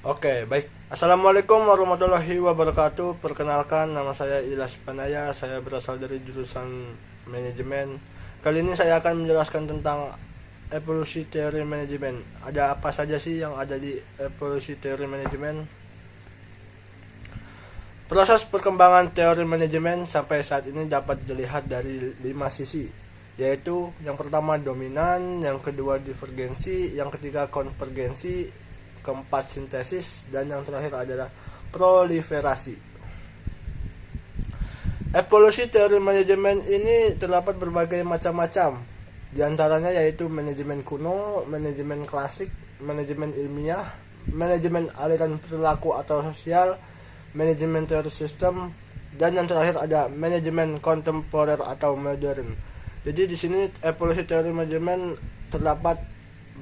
Oke, baik. Assalamualaikum warahmatullahi wabarakatuh. Perkenalkan, nama saya Ilas Panaya. Saya berasal dari jurusan manajemen. Kali ini saya akan menjelaskan tentang evolusi teori manajemen. Ada apa saja sih yang ada di evolusi teori manajemen? Proses perkembangan teori manajemen sampai saat ini dapat dilihat dari 5 sisi, yaitu yang pertama dominan, yang kedua divergensi, yang ketiga konvergensi, keempat sintesis, dan yang terakhir adalah proliferasi. Evolusi teori manajemen ini terdapat berbagai macam-macam, di antaranya yaitu manajemen kuno, manajemen klasik, manajemen ilmiah, manajemen aliran perilaku atau sosial, manajemen teori sistem, dan yang terakhir ada manajemen kontemporer atau modern. Jadi di sini evolusi teori manajemen terdapat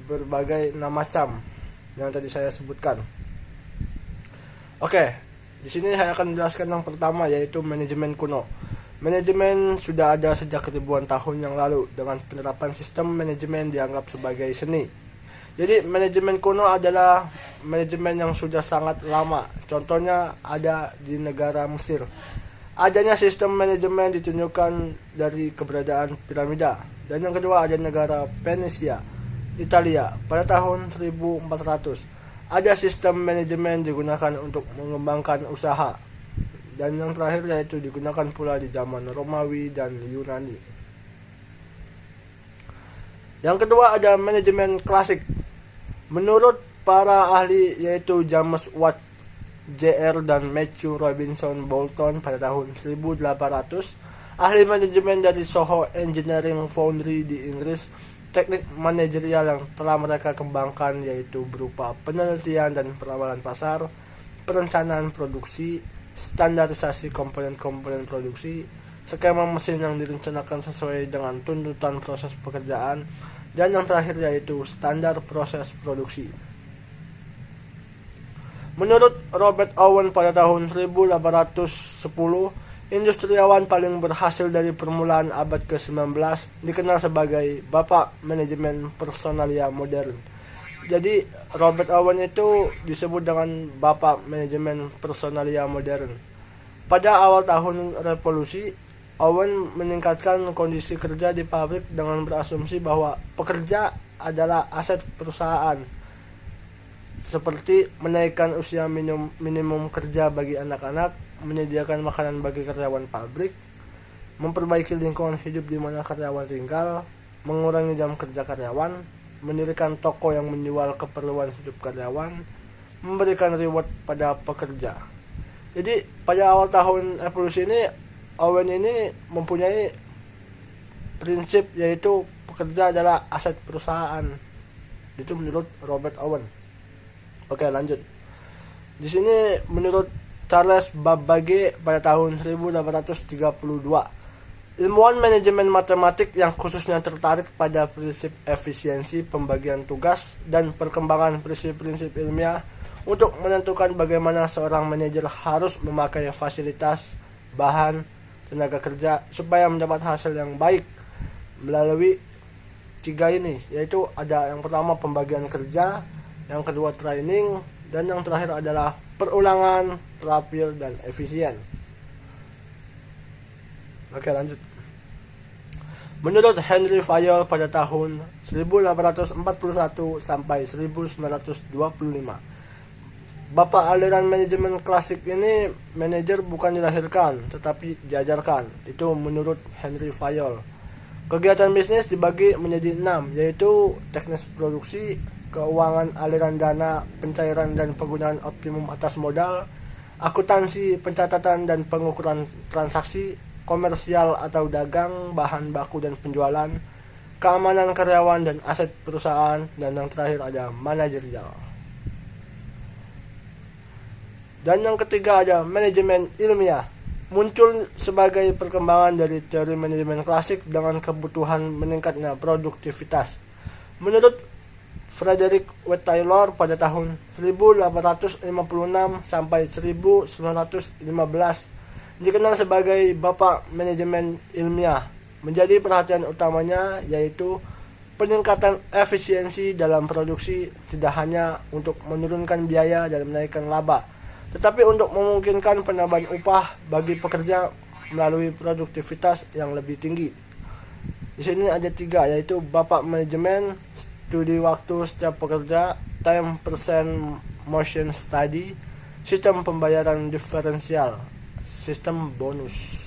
berbagai macam yang tadi saya sebutkan. Oke, di sini saya akan menjelaskan yang pertama yaitu manajemen kuno. Manajemen sudah ada sejak ribuan tahun yang lalu dengan penerapan sistem manajemen dianggap sebagai seni. Jadi manajemen kuno adalah manajemen yang sudah sangat lama. Contohnya ada di negara Mesir. Adanya sistem manajemen ditunjukkan dari keberadaan piramida. Dan yang kedua ada negara Venesia, Italia pada tahun 1400. Ada sistem manajemen digunakan untuk mengembangkan usaha. Dan yang terakhir yaitu digunakan pula di zaman Romawi dan Yunani. Yang kedua ada manajemen klasik. Menurut para ahli yaitu James Watt, Jr. dan Matthew Robinson Bolton pada tahun 1800, ahli manajemen dari Soho Engineering Foundry di Inggris, teknik manajerial yang telah mereka kembangkan yaitu berupa penelitian dan perawalan pasar, perencanaan produksi, standarisasi komponen-komponen produksi, skema mesin yang direncanakan sesuai dengan tuntutan proses pekerjaan, dan yang terakhir yaitu standar proses produksi. Menurut Robert Owen pada tahun 1810, industriawan paling berhasil dari permulaan abad ke-19 dikenal sebagai Bapak Manajemen Personalia Modern. Jadi Robert Owen itu disebut dengan Bapak Manajemen Personalia Modern. Pada awal tahun revolusi, Owen meningkatkan kondisi kerja di pabrik dengan berasumsi bahwa pekerja adalah aset perusahaan, seperti menaikkan usia minimum kerja bagi anak-anak, menyediakan makanan bagi karyawan pabrik, memperbaiki lingkungan hidup di mana karyawan tinggal, mengurangi jam kerja karyawan, mendirikan toko yang menjual keperluan hidup karyawan, memberikan reward pada pekerja. Jadi pada awal tahun evolusi ini, Owen ini mempunyai prinsip yaitu pekerja adalah aset perusahaan. Itu menurut Robert Owen. Oke, lanjut. Di sini menurut Charles Babbage pada tahun 1832, ilmuwan manajemen matematik yang khususnya tertarik pada prinsip efisiensi pembagian tugas dan perkembangan prinsip-prinsip ilmiah untuk menentukan bagaimana seorang manajer harus memakai fasilitas, bahan, tenaga kerja supaya mendapat hasil yang baik melalui tiga ini, yaitu ada yang pertama pembagian kerja, yang kedua training, dan yang terakhir adalah perulangan, terampil, dan efisien. Oke, lanjut. Menurut Henry Fayol pada tahun 1841 sampai 1925, Bapak aliran manajemen klasik ini, manajer bukan dilahirkan tetapi diajarkan. Itu menurut Henry Fayol. Kegiatan bisnis dibagi menjadi 6, yaitu teknis produksi, keuangan aliran dana, pencairan dan penggunaan optimum atas modal, akuntansi, pencatatan dan pengukuran transaksi, komersial atau dagang, bahan baku dan penjualan, keamanan karyawan dan aset perusahaan, dan yang terakhir ada manajerial. Dan yang ketiga ada manajemen ilmiah, muncul sebagai perkembangan dari teori manajemen klasik dengan kebutuhan meningkatnya produktivitas. Menurut Frederick W. Taylor pada tahun 1856 sampai 1915, dikenal sebagai Bapak Manajemen Ilmiah. Menjadi perhatian utamanya yaitu Peningkatan efisiensi dalam produksi tidak hanya untuk menurunkan biaya dan menaikkan laba, tetapi untuk memungkinkan penambahan upah bagi pekerja melalui produktivitas yang lebih tinggi. Di sini ada 3, yaitu bapak manajemen, studi waktu setiap pekerja, time percent motion study, sistem pembayaran diferensial, sistem bonus.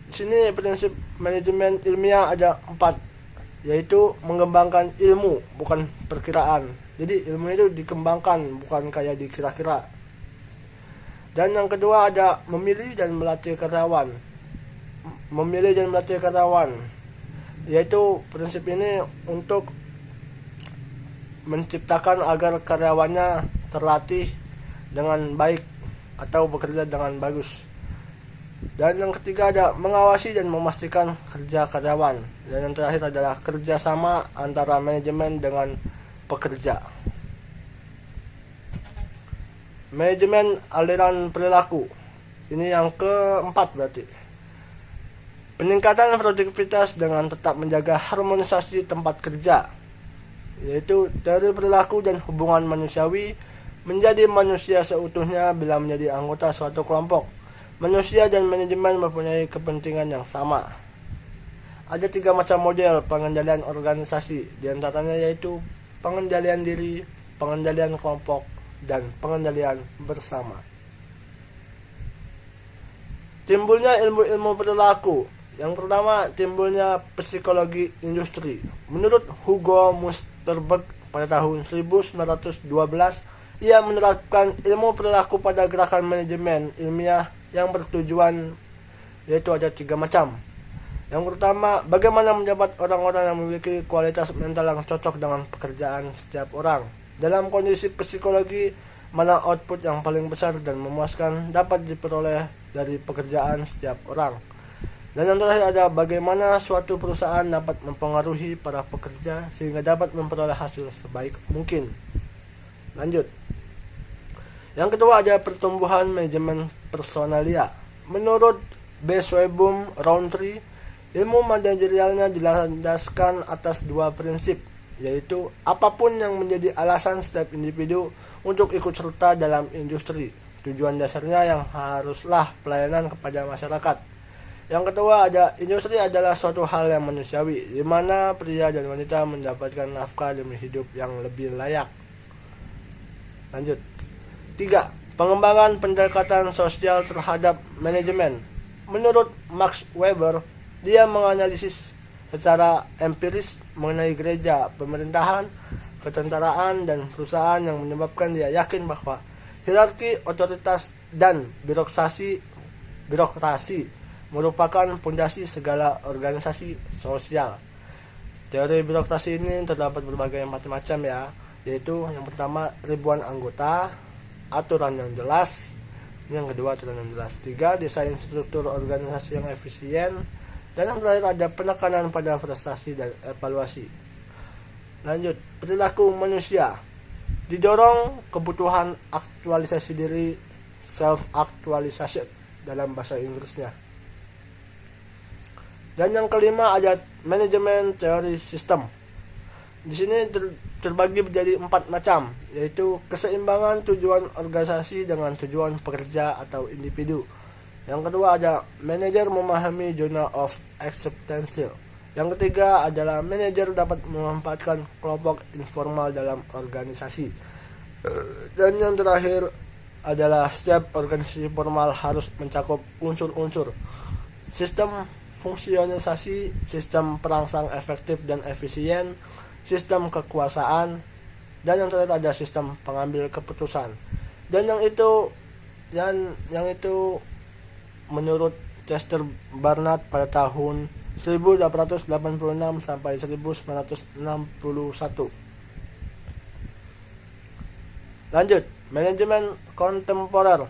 Di sini prinsip manajemen ilmiah ada 4, yaitu mengembangkan ilmu bukan perkiraan. Jadi ilmu itu dikembangkan bukan kayak dikira-kira. Dan yang kedua ada memilih dan melatih karyawan. Memilih dan melatih karyawan, yaitu prinsip ini untuk menciptakan agar karyawannya terlatih dengan baik atau bekerja dengan bagus. Dan yang ketiga ada mengawasi dan memastikan kerja karyawan. Dan yang terakhir adalah kerjasama antara manajemen dengan pekerja. Manajemen aliran perilaku. Ini yang keempat berarti. Peningkatan produktivitas dengan tetap menjaga harmonisasi tempat kerja, yaitu dari perilaku dan hubungan manusiawi menjadi manusia seutuhnya bila menjadi anggota suatu kelompok. Manusia dan manajemen mempunyai kepentingan yang sama. Ada 3 macam model pengendalian organisasi, diantaranya yaitu pengendalian diri, pengendalian kelompok, dan pengendalian bersama. Timbulnya ilmu-ilmu perilaku. Yang pertama, timbulnya psikologi industri. Menurut Hugo Musterberg pada tahun 1912, ia menerapkan ilmu perilaku pada gerakan manajemen ilmiah yang bertujuan, yaitu ada 3 macam. Yang pertama, bagaimana mendapat orang-orang yang memiliki kualitas mental yang cocok dengan pekerjaan setiap orang. Dalam kondisi psikologi, mana output yang paling besar dan memuaskan dapat diperoleh dari pekerjaan setiap orang. Dan yang terakhir ada bagaimana suatu perusahaan dapat mempengaruhi para pekerja sehingga dapat memperoleh hasil sebaik mungkin. Lanjut. Yang kedua ada pertumbuhan manajemen personalia. Menurut B. Schwabum Rowntree, ilmu manajerialnya dilandaskan atas 2 prinsip, yaitu apapun yang menjadi alasan setiap individu untuk ikut serta dalam industri. Tujuan dasarnya yang haruslah pelayanan kepada masyarakat. Yang kedua ada industri adalah suatu hal yang manusiawi, di mana pria dan wanita mendapatkan nafkah demi hidup yang lebih layak. Lanjut. 3. Pengembangan pendekatan sosial terhadap manajemen. Menurut Max Weber, dia menganalisis secara empiris mengenai gereja, pemerintahan, ketentaraan, dan perusahaan yang menyebabkan dia yakin bahwa hierarki otoritas dan birokrasi merupakan fondasi segala organisasi sosial. Teori birokrasi ini terdapat berbagai macam ya, yaitu yang pertama ribuan anggota, aturan yang jelas, yang kedua aturan yang jelas, 3 desain struktur organisasi yang efisien, dan yang terakhir ada penekanan pada prestasi dan evaluasi. Lanjut, perilaku manusia didorong kebutuhan aktualisasi diri, self actualization dalam bahasa Inggrisnya. Dan yang kelima ada manajemen teori sistem. Di sini terbagi menjadi 4 macam, yaitu keseimbangan tujuan organisasi dengan tujuan pekerja atau individu. Yang kedua ada manajer memahami zona of acceptance. Yang ketiga adalah manajer dapat memanfaatkan kelompok informal dalam organisasi. Dan yang terakhir adalah setiap organisasi formal harus mencakup unsur-unsur sistem fungsionalisasi, sistem perangsang efektif dan efisien, sistem kekuasaan, dan yang terakhir ada sistem pengambil keputusan. Dan yang itu menurut Chester Barnard pada tahun 1886 sampai 1961. Lanjut, manajemen kontemporer.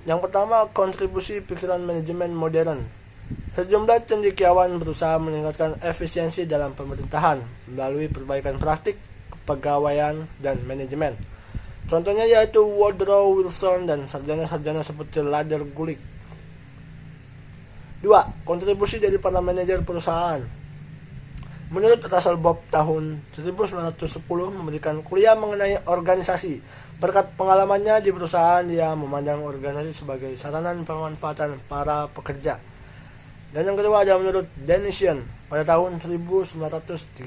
Yang pertama, kontribusi pikiran manajemen modern. Sejumlah cendekiawan berusaha meningkatkan efisiensi dalam pemerintahan melalui perbaikan praktik, kepegawaian, dan manajemen. Contohnya yaitu Woodrow Wilson dan sarjana-sarjana seperti Lader Gulick. 2. Kontribusi dari para manajer perusahaan. Menurut Russell Bob tahun 1910 memberikan kuliah mengenai organisasi. Berkat pengalamannya di perusahaan, dia memandang organisasi sebagai sarana pemanfaatan para pekerja. Dan yang kedua ada menurut Denison pada tahun 1913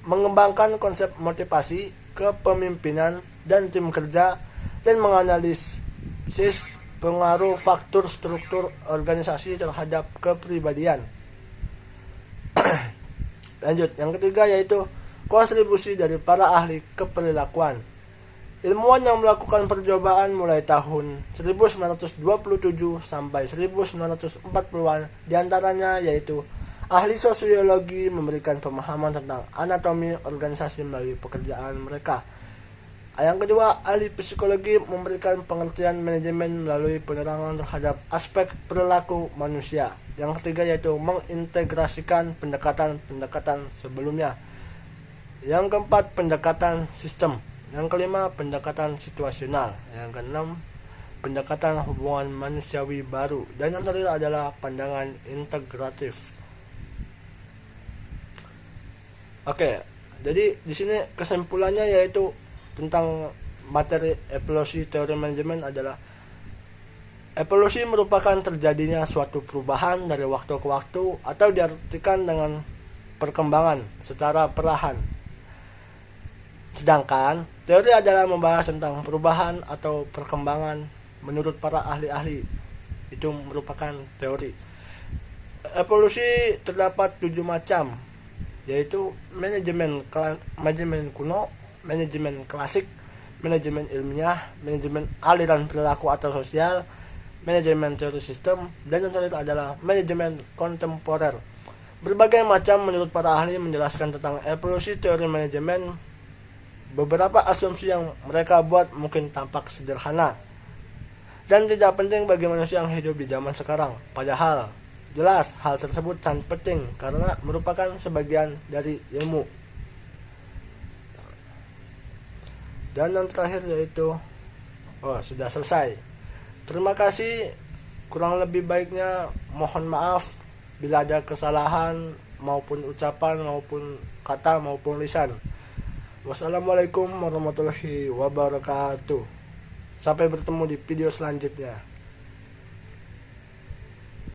mengembangkan konsep motivasi, kepemimpinan, dan tim kerja, dan menganalisis pengaruh faktor struktur organisasi terhadap kepribadian. Lanjut, yang ketiga yaitu kontribusi dari para ahli keperilakuan. Ilmuwan yang melakukan percobaan mulai tahun 1927 sampai 1940-an, diantaranya yaitu ahli sosiologi memberikan pemahaman tentang anatomi organisasi melalui pekerjaan mereka. Yang kedua, ahli psikologi memberikan pengertian manajemen melalui penerangan terhadap aspek perilaku manusia. Yang ketiga yaitu mengintegrasikan pendekatan-pendekatan sebelumnya. Yang keempat, pendekatan sistem. Yang kelima, pendekatan situasional. Yang keenam, pendekatan hubungan manusiawi baru. Dan yang terakhir adalah pandangan integratif. Oke, jadi di sini kesimpulannya yaitu tentang materi evolusi teori manajemen adalah evolusi merupakan terjadinya suatu perubahan dari waktu ke waktu atau diartikan dengan perkembangan secara perlahan. Sedangkan teori adalah membahas tentang perubahan atau perkembangan menurut para ahli-ahli. Itu merupakan teori. Evolusi terdapat 7 macam, yaitu manajemen kuno, manajemen klasik, manajemen ilmiah, manajemen aliran perilaku atau sosial, manajemen teori sistem, dan yang terakhir adalah manajemen kontemporer. Berbagai macam menurut para ahli menjelaskan tentang evolusi teori manajemen. Beberapa asumsi yang mereka buat mungkin tampak sederhana dan tidak penting bagi manusia yang hidup di zaman sekarang. Padahal jelas hal tersebut sangat penting karena merupakan sebagian dari ilmu. Dan yang terakhir yaitu sudah selesai. Terima kasih. Kurang lebih baiknya mohon maaf bila ada kesalahan maupun ucapan maupun kata maupun lisan. Wassalamualaikum warahmatullahi wabarakatuh. Sampai bertemu di video selanjutnya.